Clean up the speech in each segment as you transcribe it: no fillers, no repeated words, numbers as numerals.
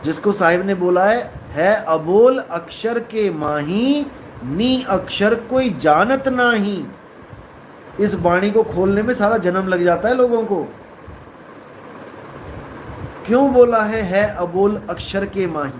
जिसको साहिब ने बोला है अबोल अक्षर के माही, नी अक्षर कोई जानत नाही। इस वाणी को खोलने में सारा जन्म लग जाता है लोगों को। क्यों बोला है अबोल अक्षर के माही,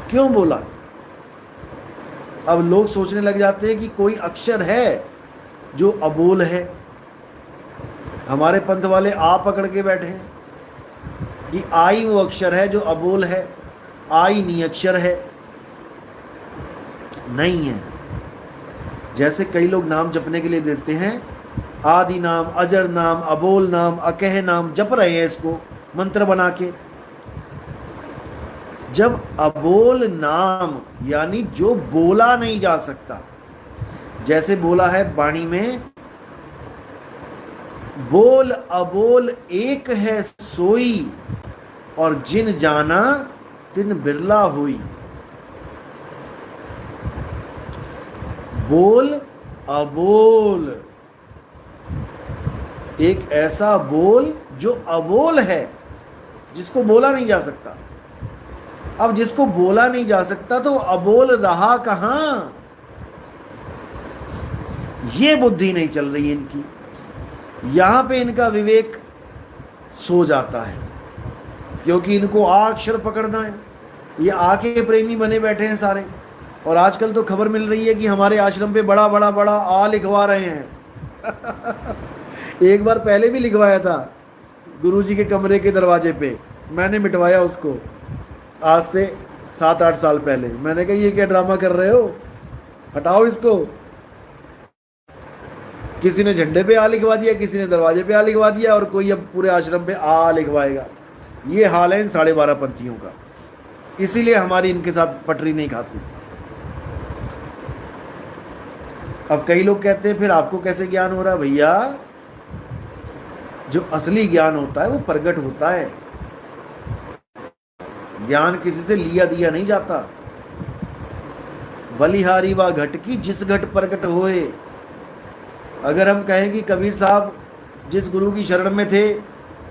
क्यों बोला? अब लोग सोचने लग जाते हैं कि कोई अक्षर है जो अबोल है। हमारे पंथ वाले आ पकड़ के बैठे हैं कि आई वो अक्षर है जो अबोल है, आई नी अक्षर है। नहीं है। जैसे कई लोग नाम जपने के लिए देते हैं, आदि नाम, अजर नाम, अबोल नाम, अकह नाम जप रहे हैं इसको मंत्र बना के। जब अबोल नाम यानी जो बोला नहीं जा सकता, जैसे बोला है वाणी में, बोल अबोल एक है सोई, और जिन जाना तिन बिरला हुई। बोल अबोल, एक ऐसा बोल जो अबोल है, जिसको बोला नहीं जा सकता। अब जिसको बोला नहीं जा सकता तो अबोल रहा कहां? ये बुद्धि नहीं चल रही इनकी। यहां पे इनका विवेक सो जाता है, क्योंकि इनको आ अक्षर पकड़ना है। ये आ के प्रेमी बने बैठे हैं सारे। और आजकल तो खबर मिल रही है कि हमारे आश्रम पे बड़ा बड़ा बड़ा आ लिखवा रहे हैं। एक बार पहले भी लिखवाया था गुरुजी के कमरे के दरवाजे पे, मैंने मिटवाया उसको आज से 7-8 साल पहले। मैंने कहा ये क्या ड्रामा कर रहे हो, हटाओ इसको। किसी ने झंडे पे आ लिखवा दिया, किसी ने दरवाजे पे आ लिखवा दिया, और कोई अब पूरे आश्रम पे आ लिखवाएगा। ये हाल है इन 12.5 पंथियों का। इसीलिए हमारी इनके साथ पटरी नहीं खाती। अब कई लोग कहते हैं फिर आपको कैसे ज्ञान हो रहा है? भैया, जो असली ज्ञान होता है वो प्रगट होता है। ज्ञान किसी से लिया दिया नहीं जाता। बलिहारी वा घट की जिस घट प्रगट होए। अगर हम कहें कि कबीर साहब जिस गुरु की शरण में थे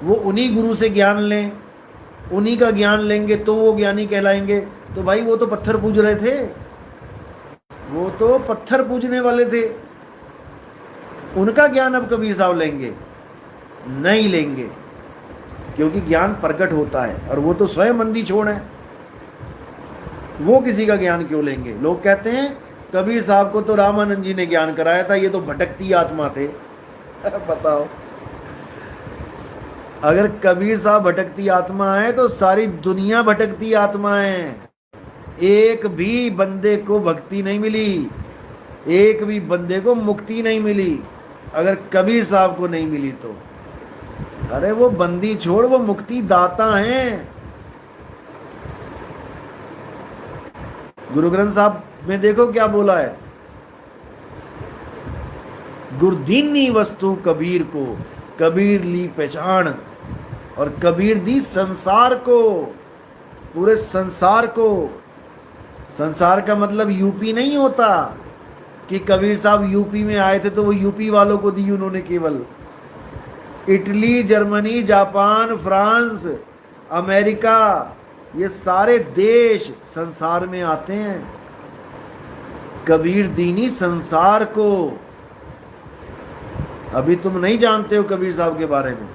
वो उन्हीं गुरु से ज्ञान लें, उन्हीं का ज्ञान लेंगे तो वो ज्ञानी कहलाएंगे, तो भाई वो तो पत्थर पूज रहे थे, वो तो पत्थर पूजने वाले थे। उनका ज्ञान अब कबीर साहब लेंगे? नहीं लेंगे, क्योंकि ज्ञान प्रकट होता है और वो तो स्वयं अंधी छोड़ है। वो किसी का ज्ञान क्यों लेंगे? लोग कहते हैं कबीर साहब को तो रामानंद जी ने ज्ञान कराया था, ये तो भटकती आत्मा थे। बताओ, अगर कबीर साहब भटकती आत्मा है तो सारी दुनिया भटकती आत्मा है। एक भी बंदे को भक्ति नहीं मिली, एक भी बंदे को मुक्ति नहीं मिली अगर कबीर साहब को नहीं मिली तो। अरे वो बंदी छोड़, वो मुक्ति दाता हैं। गुरु ग्रंथ साहब में देखो क्या बोला है, गुरदीनी वस्तु कबीर को, कबीर ली पहचान, और कबीर दी संसार को, पूरे संसार को। संसार का मतलब यूपी नहीं होता कि कबीर साहब यूपी में आए थे तो वो यूपी वालों को दी उन्होंने केवल। Italy, Germany, Japan, France, America, ये सारे देश संसार में आते हैं। कबीर दीनी संसार को। अभी तुम नहीं जानते हो कबीर साहब के बारे में,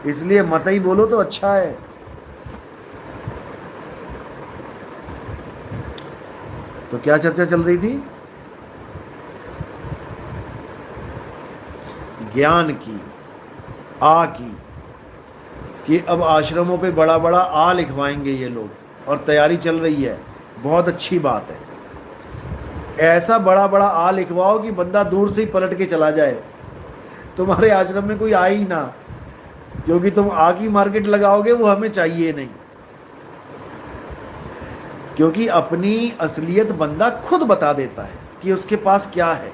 इसलिए मत ही बोलो तो अच्छा है। तो क्या चर्चा चल रही थी? ज्ञान की, आ की, कि अब आश्रमों पे बड़ा बड़ा आ लिखवाएंगे ये लोग, और तैयारी चल रही है। बहुत अच्छी बात है। ऐसा बड़ा बड़ा आ लिखवाओ कि बंदा दूर से ही पलट के चला जाए, तुम्हारे आश्रम में कोई आ ही ना, क्योंकि तुम आ की मार्केट लगाओगे वो हमें चाहिए नहीं। क्योंकि अपनी असलियत बंदा खुद बता देता है कि उसके पास क्या है।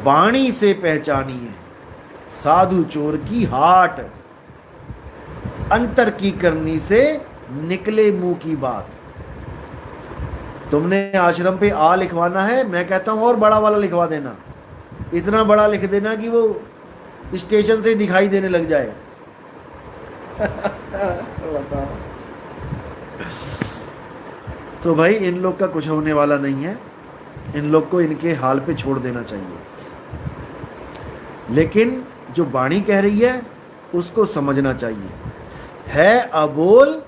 वाणी से पहचानी है साधु चोर की हाट, अंतर की करनी से निकले मुंह की बात। तुमने आश्रम पे आ लिखवाना है, मैं कहता हूं और बड़ा वाला लिखवा देना, इतना बड़ा लिख देना कि वो स्टेशन से दिखाई देने लग जाए। बताओ। तो भाई इन लोग का कुछ होने वाला नहीं है, इन लोग को इनके हाल पे छोड़ देना चाहिए। लेकिन जो वाणी कह रही है उसको समझना चाहिए। है अबोल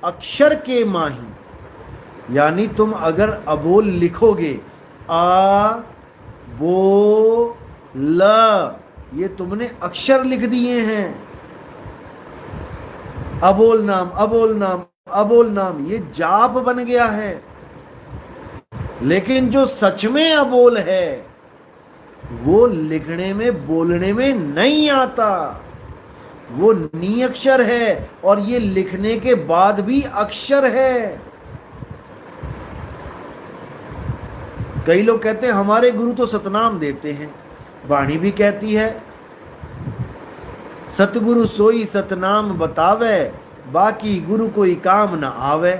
अक्षर के माही, यानी तुम अगर अबोल लिखोगे, आ बो ल, ये तुमने अक्षर लिख दिए हैं। अबोल नाम, अबोल नाम, अबोल नाम, ये जाप बन गया है। लेकिन जो सच में अबोल है वो लिखने में बोलने में नहीं आता, वो नी अक्षर है और ये लिखने के बाद भी अक्षर है। कई लोग कहते हैं हमारे गुरु तो सतनाम देते हैं, वाणी भी कहती है सतगुरु सोई सतनाम बतावे, बाकी गुरु कोई काम ना आवे।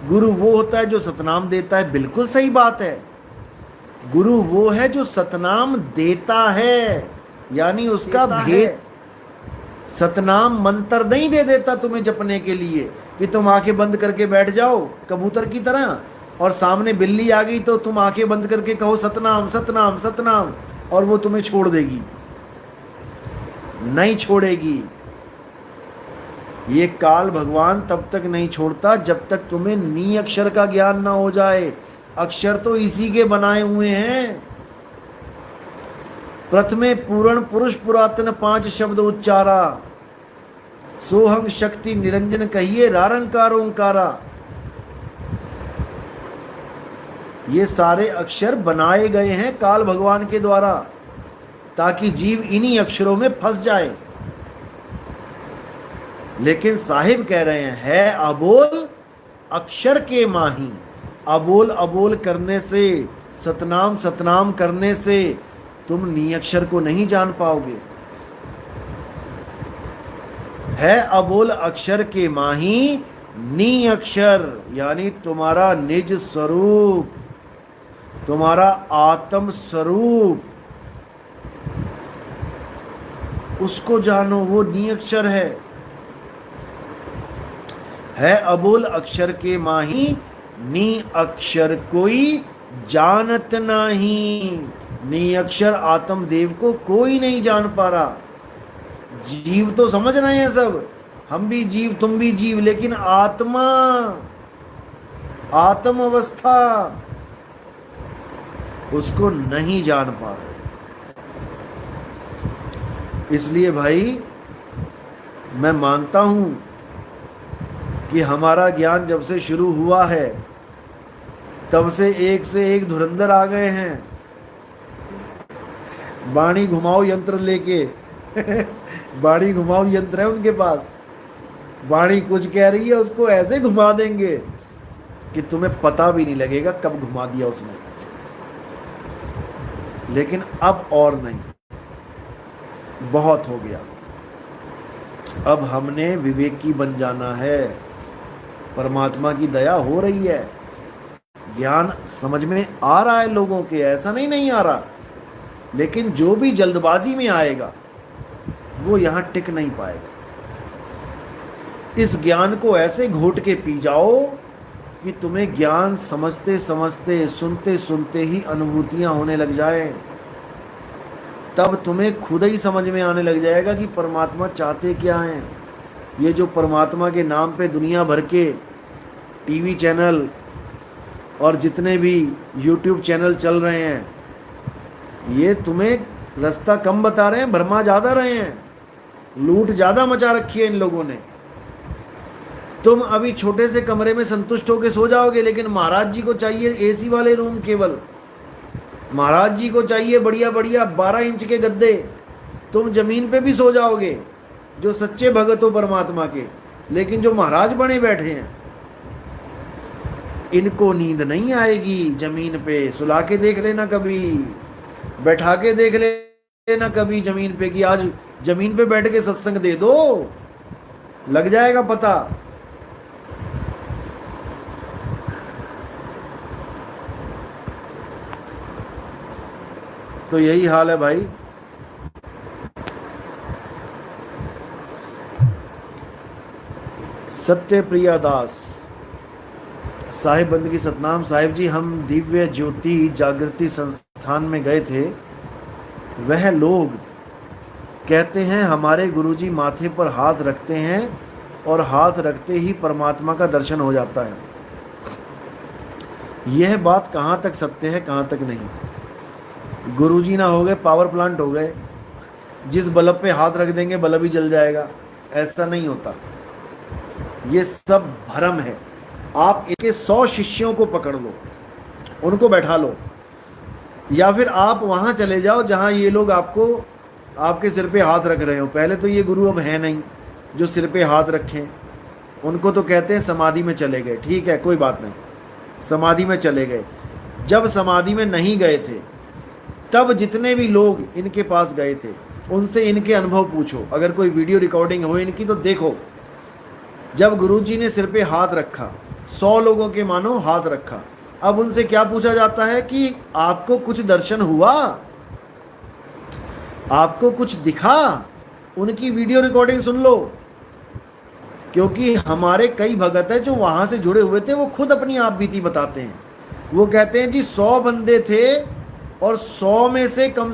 गुरु वो होता है जो सतनाम देता है, बिल्कुल सही बात है। गुरु वो है जो सतनाम देता है, यानी उसका भेद। सतनाम मंत्र नहीं दे देता तुम्हें जपने के लिए कि तुम आंखें बंद करके बैठ जाओ कबूतर की तरह, और सामने बिल्ली आ गई तो तुम आंखें बंद करके कहो सतनाम सतनाम सतनाम, और वो तुम्हें छोड़ देगी। नहीं छोड़ेगी। ये काल भगवान तब तक नहीं छोड़ता जब तक तुम्हें नी अक्षर का ज्ञान ना हो जाए। अक्षर तो इसी के बनाए हुए हैं। प्रथमे पूर्ण पुरुष पुरातन 5 शब्द उच्चारा, सोहंग शक्ति निरंजन कहिए रारंकार ओंकारा। ये सारे अक्षर बनाए गए हैं काल भगवान के द्वारा, ताकि जीव इन्हीं अक्षरों में फंस जाए। लेकिन साहिब कह रहे हैं है अबोल अक्षर के माही। अबोल अबोल करने से, सतनाम सतनाम करने से तुम नी अक्षर को नहीं जान पाओगे। है अबोल अक्षर के माही, नी अक्षर यानी तुम्हारा निज स्वरूप, तुम्हारा आत्म स्वरूप, उसको जानो, वो नी अक्षर है अबोल अक्षर के माही, नी अक्षर कोई जानत नहीं। नी अक्षर आत्म देव को कोई नहीं जान पा रहा। जीव तो समझ रहे हैं सब, हम भी जीव तुम भी जीव, लेकिन आत्मा, आत्म अवस्था, उसको नहीं जान पा रहे। इसलिए भाई मैं मानता हूं कि हमारा ज्ञान जब से शुरू हुआ है तब से एक धुरंधर आ गए हैं, बाणी घुमाओ यंत्र लेके। बाणी घुमाओ यंत्र है उनके पास, बाणी कुछ कह रही है उसको ऐसे घुमा देंगे कि तुम्हें पता भी नहीं लगेगा कब घुमा दिया उसने। लेकिन अब और नहीं, बहुत हो गया। अब हमने विवेकी बन जाना है। परमात्मा की दया हो रही है, ज्ञान समझ में आ रहा है लोगों के, ऐसा नहीं आ रहा। लेकिन जो भी जल्दबाजी में आएगा वो यहां टिक नहीं पाएगा। इस ज्ञान को ऐसे घोट के पी जाओ कि तुम्हें ज्ञान समझते समझते, सुनते सुनते ही अनुभूतियां होने लग जाए। तब तुम्हें खुद ही समझ में आने लग जाएगा कि परमात्मा चाहते क्या हैं। ये जो परमात्मा के नाम पे दुनिया भर के टीवी चैनल और जितने भी यूट्यूब चैनल चल रहे हैं, ये तुम्हें रास्ता कम बता रहे हैं, भरमा ज़्यादा रहे हैं, लूट ज़्यादा मचा रखी है इन लोगों ने। तुम अभी छोटे से कमरे में संतुष्ट होकर सो जाओगे, लेकिन महाराज जी को चाहिए एसी वाले रूम, केवल महाराज जी को चाहिए बढ़िया बढ़िया 12 इंच के गद्दे। तुम जमीन पे भी सो जाओगे जो सच्चे भगत हो परमात्मा के, लेकिन जो महाराज बने बैठे हैं इनको नींद नहीं आएगी। जमीन पे सुला के देख लेना, कभी बैठा के देख लेना कभी जमीन पे, कि आज जमीन पे बैठ के सत्संग दे दो, लग जाएगा पता। तो यही हाल है भाई। सत्य प्रिया दास साहिब बंदगी सतनाम साहिब जी, हम दिव्य ज्योति जागृति संस्थान में गए थे। वह लोग कहते हैं हमारे गुरुजी माथे पर हाथ रखते हैं और हाथ रखते ही परमात्मा का दर्शन हो जाता है। यह बात कहाँ तक सत्य है, कहाँ तक नहीं? गुरुजी ना हो गए पावर प्लांट हो गए, जिस बल्ब पे हाथ रख देंगे बल्ब ही जल जाएगा, ऐसा नहीं होता। ये सब भ्रम है। आप इनके 100 शिष्यों को पकड़ लो, उनको बैठा लो, या फिर आप वहां चले जाओ जहां ये लोग आपको आपके सिर पे हाथ रख रहे हो। पहले तो ये गुरु अब है नहीं जो सिर पे हाथ रखें, उनको तो कहते हैं समाधि में चले गए। ठीक है, कोई बात नहीं, समाधि में चले गए। जब समाधि में नहीं गए थे तब जितने भी लोग इनके पास गए थे उनसे इनके अनुभव पूछो। अगर कोई वीडियो रिकॉर्डिंग हो इनकी तो देखो। जब गुरुजी ने सिर पे हाथ रखा, 100 लोगों के मानो हाथ रखा, अब उनसे क्या पूछा जाता है कि आपको कुछ दर्शन हुआ, आपको कुछ दिखा? उनकी वीडियो रिकॉर्डिंग सुन लो, क्योंकि हमारे कई भगत हैं जो वहां से जुड़े हुए थे, वो खुद अपनी आप बीती बताते हैं। वो कहते हैं जी 100 बंदे थे और 100 में से कम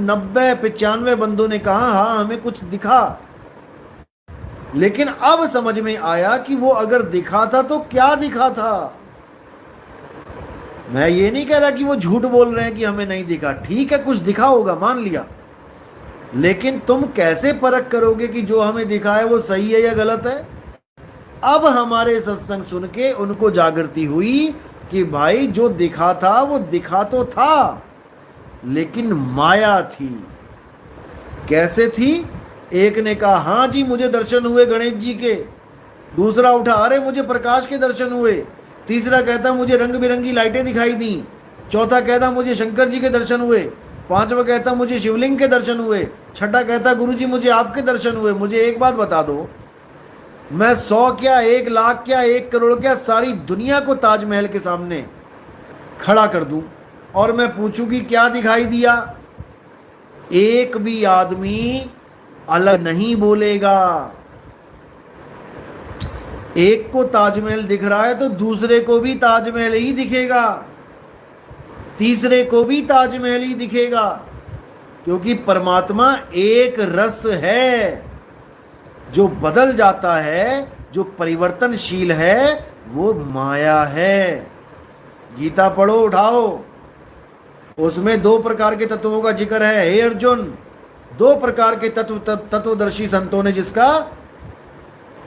90-95 बंदों ने कहा हाँ हमें कुछ दिखा। लेकिन अब समझ में आया कि वो अगर दिखा था तो क्या दिखा था। मैं ये नहीं कह रहा कि वो झूठ बोल रहे हैं कि हमें नहीं दिखा, ठीक है कुछ दिखा होगा, मान लिया, लेकिन तुम कैसे परख करोगे कि जो हमें दिखा है वो सही है या गलत है? अब हमारे सत्संग सुन के उनको जागृति हुई कि भाई जो दिखा था वो दिखा तो था, लेकिन माया थी। कैसे थी? एक ने कहा हाँ जी मुझे दर्शन हुए गणेश जी के, दूसरा उठा अरे मुझे प्रकाश के दर्शन हुए, तीसरा कहता मुझे रंग बिरंगी लाइटें दिखाई दी, चौथा कहता मुझे शंकर जी के दर्शन हुए, पांचवा कहता मुझे शिवलिंग के दर्शन हुए, छठा कहता गुरुजी मुझे आपके दर्शन हुए। मुझे एक बात बता दो, मैं 100 क्या 1 लाख क्या 1 करोड़ क्या सारी दुनिया को ताजमहल के सामने खड़ा कर दूं और मैं पूछूं कि क्या दिखाई दिया, एक भी आदमी अलग नहीं बोलेगा। एक को ताजमहल दिख रहा है तो दूसरे को भी ताजमहल ही दिखेगा, तीसरे को भी ताजमहल ही दिखेगा, क्योंकि परमात्मा एक रस है। जो बदल जाता है, जो परिवर्तनशील है, वो माया है। गीता पढ़ो उठाओ, उसमें 2 प्रकार के तत्वों का जिक्र है। हे अर्जुन, 2 प्रकार के तत्वदर्शी संतों ने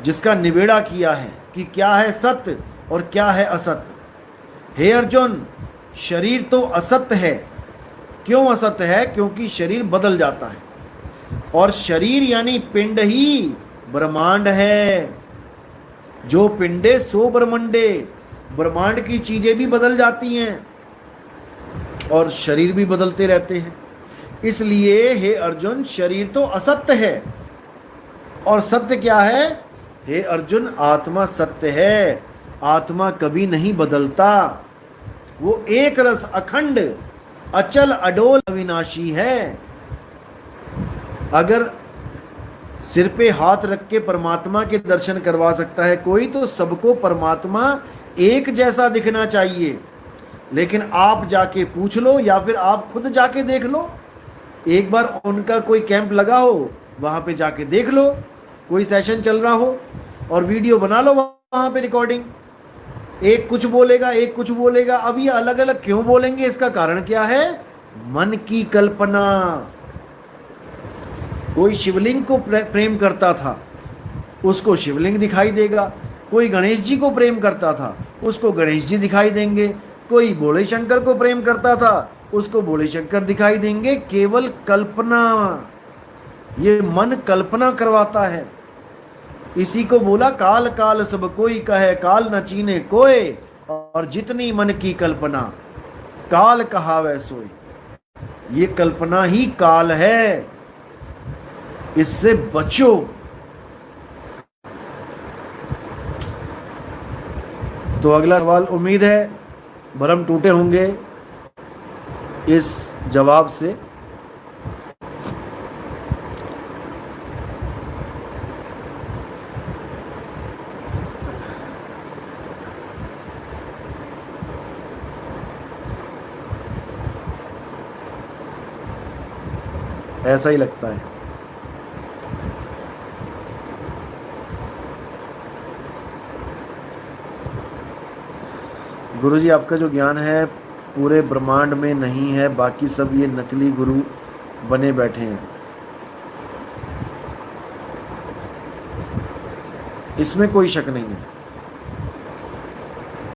जिसका निबेड़ा किया है कि क्या है सत्य और क्या है असत्य। हे अर्जुन, शरीर तो असत्य है। क्यों असत्य है? क्योंकि शरीर बदल जाता है, और शरीर यानी पिंड ही ब्रह्मांड है। जो पिंडे सो ब्रह्मंडे, ब्रह्मांड की चीजें भी बदल जाती हैं और शरीर भी बदलते रहते हैं। इसलिए हे अर्जुन, शरीर तो असत्य है और सत्य क्या है? हे अर्जुन, आत्मा सत्य है। आत्मा कभी नहीं बदलता, वो एक रस अखंड अचल अडोल अविनाशी है। अगर सिर पे हाथ रख के परमात्मा के दर्शन करवा सकता है कोई, तो सबको परमात्मा एक जैसा दिखना चाहिए। लेकिन आप जाके पूछ लो या फिर आप खुद जाके देख लो, एक बार उनका कोई कैंप लगा हो वहां पे जाके देख लो, कोई सेशन चल रहा हो और वीडियो बना लो वहां पे रिकॉर्डिंग। एक कुछ बोलेगा, एक कुछ बोलेगा। अब ये अलग अलग क्यों बोलेंगे? इसका कारण क्या है? मन की कल्पना। कोई शिवलिंग को प्रेम करता था, उसको शिवलिंग दिखाई देगा। कोई गणेश जी को प्रेम करता था, उसको गणेश जी दिखाई देंगे। कोई भोले शंकर को प्रेम करता था, उसको भोले शंकर दिखाई देंगे। केवल कल्पना, ये मन कल्पना करवाता है। इसी को बोला काल काल सब कोई कहे, काल न चीने कोय, और जितनी मन की कल्पना काल कहावै सोय। ये कल्पना ही काल है, इससे बचो। तो अगला सवाल, उम्मीद है भरम टूटे होंगे इस जवाब से। ऐसा ही लगता है। गुरुजी आपका जो ज्ञान है पूरे ब्रह्मांड में नहीं है, बाकी सब ये नकली गुरु बने बैठे हैं। इसमें कोई शक नहीं है।